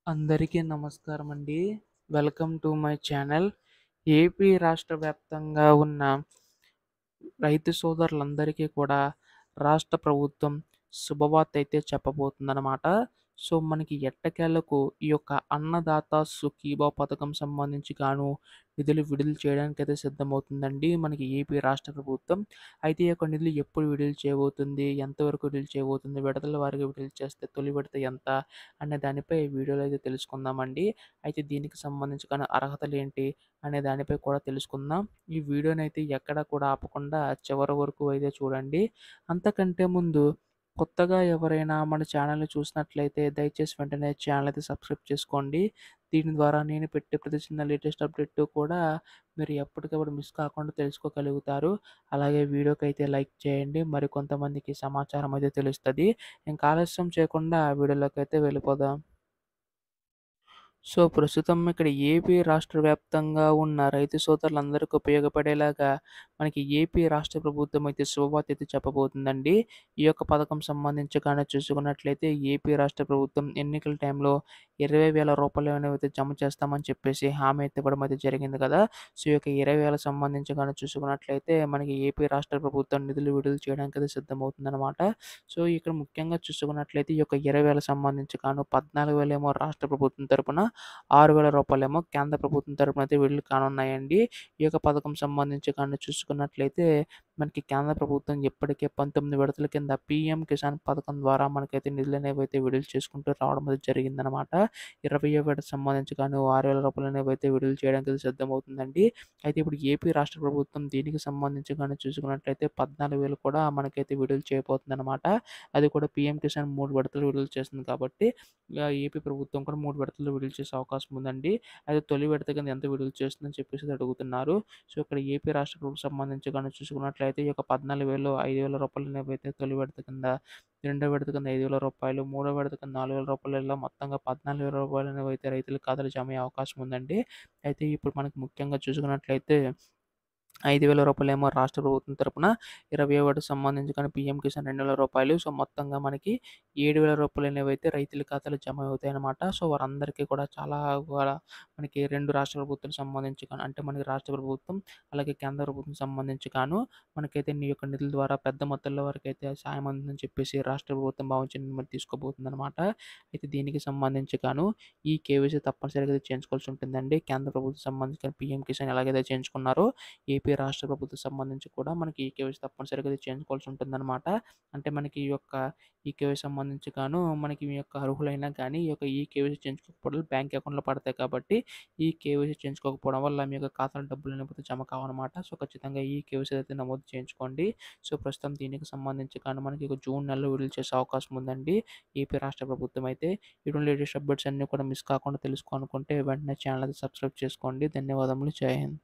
అందరికీ నమస్కారం అండి. Welcome to my channel. AP రాష్ట్ర వ్యాప్తంగా ఉన్న రైతు సోదరులందరికీ కూడా రాష్ట్ర ప్రభుత్వం శుభవార్త అయితే చెప్పబోతుందనమాట. సో, మనకి ఎట్టకేలకు ఈ యొక్క అన్నదాత సుఖీభవ పథకం సంబంధించి గాను నిధులు విడుదల చేయడానికైతే సిద్ధమవుతుందండి మనకి ఏపీ రాష్ట్ర ప్రభుత్వం. అయితే ఈ యొక్క నిధులు ఎప్పుడు విడుదల చేయబోతుంది? ఎంతవరకు విడుదల చేయబోతుంది? విడతల వారీగా విడుదల చేస్తే తొలి విడత ఎంత? అనే దానిపై ఈ వీడియోలో అయితే తెలుసుకుందామండి. అయితే దీనికి సంబంధించి కానీ అర్హతలేంటి? అనే దానిపై కూడా తెలుసుకుందాం. ఈ వీడియోనైతే ఎక్కడా కూడా ఆపకుండా చివరి వరకు అయితే చూడండి. అంతకంటే ముందు కొత్తగా ఎవరైనా మన ఛానల్‌ని చూసినట్లయితే దయచేసి వెంటనే ఛానల్ అయితే సబ్స్క్రైబ్ చేసుకోండి. దీని ద్వారా నేను పెట్టే ప్రతి చిన్న లేటెస్ట్ అప్డేట్ కూడా మీరు ఎప్పటికప్పుడు మిస్ కాకుండా తెలుసుకోగలుగుతారు. అలాగే వీడియోకైతే లైక్ చేయండి. మరికొంతమందికి సమాచారం అయితే తెలుస్తది. ఇంకా ఆలస్యం చేయకుండా వీడియోలోకైతే వెళ్ళిపోదాం. సో, ప్రస్తుతం ఇక్కడ ఏపీ రాష్ట్ర వ్యాప్తంగా ఉన్న రైతు సోదరులందరికీ ఉపయోగపడేలాగా మనకి ఏపీ రాష్ట్ర ప్రభుత్వం అయితే శుభవార్త అయితే చెప్పబోతుందండి. ఈ యొక్క పథకం సంబంధించి గాని చూసుకున్నట్లయితే ఏపీ రాష్ట్ర ప్రభుత్వం ఎన్నికల టైంలో 20,000 అనేవైతే జమ చేస్తామని చెప్పేసి హామీ అయితే ఇవ్వడం అయితే జరిగింది కదా! సో, ఈ యొక్క 20,000 సంబంధించి గాని చూసుకున్నట్లయితే మనకి ఏపీ రాష్ట్ర ప్రభుత్వం నిధులు విడుదల చేయడానికైతే సిద్ధమవుతుందనమాట. సో, ఇక్కడ ముఖ్యంగా చూసుకున్నట్లయితే ఈ యొక్క 20,000 సంబంధించి గాను 14,000 ఏమో రాష్ట్ర ప్రభుత్వం తరపున, రూ. 6,000 కేంద్ర ప్రభుత్వం తరపున అయితే విడుదల కానున్నాయండి. ఈ యొక్క పథకం సంబంధించి కానీ చూసుకున్నట్లయితే మనకి కేంద్ర ప్రభుత్వం ఇప్పటికే 19 విడతల కింద పీఎం కిసాన్ పథకం ద్వారా మనకైతే నిధులనేవైతే విడుదల చేసుకుంటూ రావడం అయితే జరిగిందనమాట. 20వ విడతకు సంబంధించి గాను రూ. 6,000 అనేవైతే విడుదల చేయడానికి సిద్ధమవుతుందండి. అయితే ఇప్పుడు ఏపీ రాష్ట్ర ప్రభుత్వం దీనికి సంబంధించి గాని చూసుకున్నట్లయితే 14,000 కూడా మనకైతే విడుదల చేయబోతుందనమాట. అది కూడా పీఎం కిసాన్ 3 విడతలు విడుదల చేస్తుంది కాబట్టి ఏపీ ప్రభుత్వం కూడా 3 విడతల్లో విడుదల చేసే అవకాశం ఉందండి. అయితే తొలి విడత కింద ఎంత విడుదల చేస్తుందని చెప్పేసి అడుగుతున్నారు. సో, ఇక్కడ ఏపీ రాష్ట్ర ప్రభుత్వం సంబంధించి గాని చూసుకున్నట్లయితే ఈ యొక్క 14,000, రూ. 5,000 అనేవైతే తొలి విడత కింద, రెండో విడత కింద రూ. 5,000, మూడో విడత కింద రూ. 4,000 ఇలా మొత్తంగా రూ. 14,000 అనేవైతే రైతుల ఖాతాలో జమ అయ్యే అవకాశం ఉందండి. అయితే ఇప్పుడు మనకు ముఖ్యంగా చూసుకున్నట్లయితే రూ. 5,000 ఏమో రాష్ట్ర ప్రభుత్వం తరపున, 20 సంబంధించి కానీ పీఎం కిసాన్ రూ. 2,000. సో, మొత్తంగా మనకి రూ. 7,000 అనేవైతే రైతుల ఖాతాలో జమ అవుతాయన్నమాట. సో, వారందరికీ కూడా చాలా కూడా మనకి 2 రాష్ట్ర ప్రభుత్వాలకు సంబంధించి కానీ అంటే మనకి రాష్ట్ర ప్రభుత్వం, అలాగే కేంద్ర ప్రభుత్వం సంబంధించి గాను మనకైతే నీ యొక్క నిధుల ద్వారా పెద్ద మొత్తంలో వరకైతే సాయం అందిందని చెప్పేసి రాష్ట్ర ప్రభుత్వం భావించి నిర్ణయం తీసుకోబోతుందన్నమాట. అయితే దీనికి సంబంధించి గాను ఈ కేవైసీ తప్పనిసరిగా అయితే చేయించుకోవాల్సి ఉంటుందండి. కేంద్ర ప్రభుత్వం సంబంధించిన పీఎం కిసాన్ ఎలాగైతే చేయించుకున్నారో ఏపీ రాష్ట్ర ప్రభుత్వం సంబంధించి కూడా మనకి ఈకేవైసీ తప్పనిసరిగా అయితే చేయించుకోవాల్సి ఉంటుందన్నమాట. అంటే మనకి ఈ యొక్క ఈకేవైసీ సంబంధించి గాను మనకి మీ యొక్క అర్హులైనా కానీ ఈ యొక్క ఈకేవైసీ చేయించుకోకపోవడం బ్యాంక్ అకౌంట్‌లో పడతాయి కాబట్టి ఈ కేవైసీ చేయించుకోకపోవడం వల్ల మీ యొక్క ఖాతాలో డబ్బులనేవి జమ కావనమాట. సో, ఖచ్చితంగా ఈ కేవైసీ అయితే నమోదు చేయించుకోండి. సో, ప్రస్తుతం దీనికి సంబంధించి కానీ మనకి జూన్ నెలలో విడుదల చేసే అవకాశం ఉందండి. ఏపీ రాష్ట్ర ప్రభుత్వం అయితే ఇటువంటి లేటెస్ట్ అప్డేట్స్ అన్నీ కూడా మిస్ కాకుండా తెలుసుకోవాలనుకుంటే వెంటనే ఛానల్ అయితే సబ్స్క్రైబ్ చేసుకోండి. ధన్యవాదములు. జై హింద్.